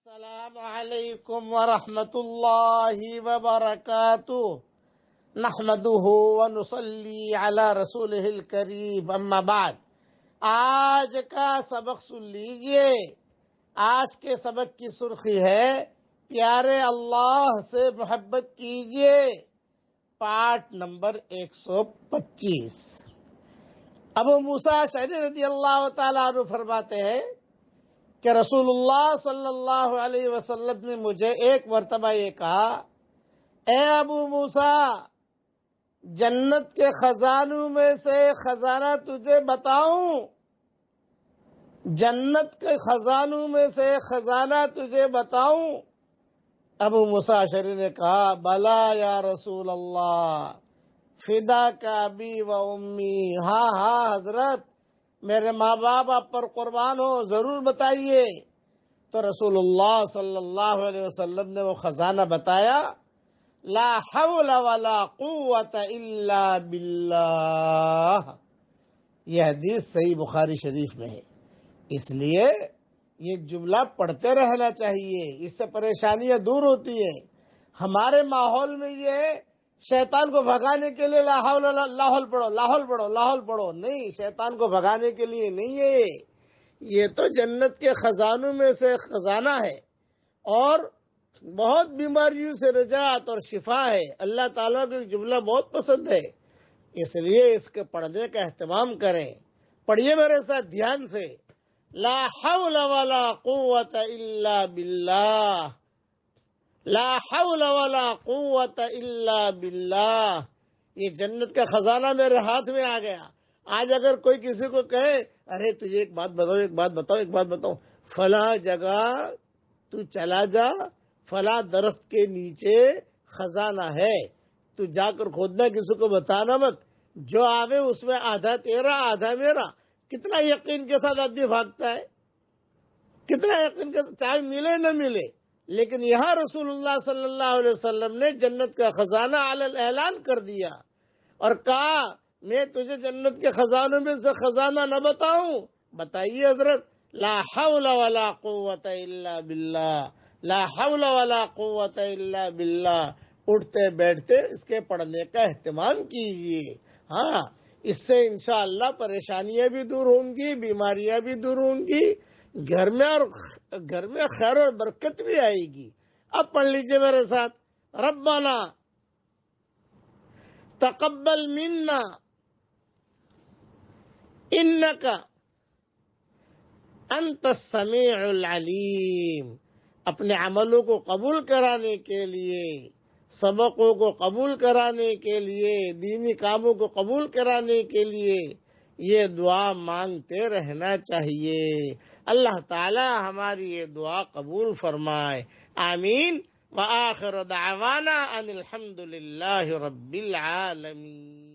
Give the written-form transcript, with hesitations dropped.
السلام علیکم ورحمۃ اللہ وبرکاتہ نحمده ونصلی علی رسولہ الکریم اما بعد۔ آج کا سبق سن لیجئے۔ آج کے سبق کی سرخی ہے پیارے اللہ سے محبت کیجئے، پارٹ نمبر 125۔ ابو موسیٰ اشعری رضی اللہ تعالیٰ عنہ فرماتے ہیں کہ رسول اللہ صلی اللہ علیہ وسلم نے مجھے ایک مرتبہ یہ کہا، اے ابو موسیٰ، جنت کے خزانوں میں سے خزانہ تجھے بتاؤں؟ جنت کے خزانوں میں سے خزانہ تجھے بتاؤں؟ ابو موسیٰ اشعری نے کہا، بلا یا رسول اللہ، فداک ابی و امی، ہاں ہاں حضرت، میرے ماں باپ آپ پر قربان ہو، ضرور بتائیے۔ تو رسول اللہ صلی اللہ علیہ وسلم نے وہ خزانہ بتایا، لا حول ولا قوت الا باللہ۔ یہ حدیث صحیح بخاری شریف میں ہے، اس لیے یہ جملہ پڑھتے رہنا چاہیے، اس سے پریشانیاں دور ہوتی ہیں۔ ہمارے ماحول میں یہ شیطان کو بھگانے کے لیے لا حول لاحول پڑھو، لاحول پڑھو، لاحول پڑھو، نہیں، شیطان کو بھگانے کے لیے نہیں ہے۔ یہ تو جنت کے خزانوں میں سے خزانہ ہے اور بہت بیماریوں سے نجات اور شفا ہے۔ اللہ تعالیٰ کو جملہ بہت پسند ہے، اس لیے اس کے پڑھنے کا اہتمام کریں۔ پڑھیے میرے ساتھ دھیان سے، لا حول ولا قوت الا باللہ، لا حول ولا قوت الا باللہ۔ یہ جنت کا خزانہ میرے ہاتھ میں آ گیا۔ آج اگر کوئی کسی کو کہے، ارے تجھے ایک بات بتاؤ، فلاں جگہ تو چلا جا، فلاں درخت کے نیچے خزانہ ہے، تو جا کر کھودنا، کسی کو بتانا مت، جو آوے اس میں آدھا تیرا آدھا میرا۔ کتنا یقین کے ساتھ آدمی بھاگتا ہے، کتنا یقین کے ساتھ، چاہے ملے نہ ملے۔ لیکن یہاں رسول اللہ صلی اللہ علیہ وسلم نے جنت کا خزانہ علی الاعلان کر دیا اور کہا، میں تجھے جنت کے خزانوں میں سے خزانہ نہ بتاؤں؟ بتائیے حضرت، لا حول ولا قوت الا باللہ، لا حول ولا قوت الا باللہ۔ اٹھتے بیٹھتے اس کے پڑھنے کا اہتمام کیجیے۔ ہاں، اس سے انشاءاللہ پریشانیاں بھی دور ہوں گی، بیماریاں بھی دور ہوں گی، گھر میں خیر اور برکت بھی آئے گی۔ اب پڑھ لیجئے میرے ساتھ، ربنا تقبل منا انک انت السمیع العلیم۔ اپنے عملوں کو قبول کرانے کے لیے، سبقوں کو قبول کرانے کے لیے، دینی کاموں کو قبول کرانے کے لیے یہ دعا مانگتے رہنا چاہیے۔ اللہ تعالی ہماری یہ دعا قبول فرمائے، آمین۔ وآخر دعوانا ان الحمد للہ رب العالمین۔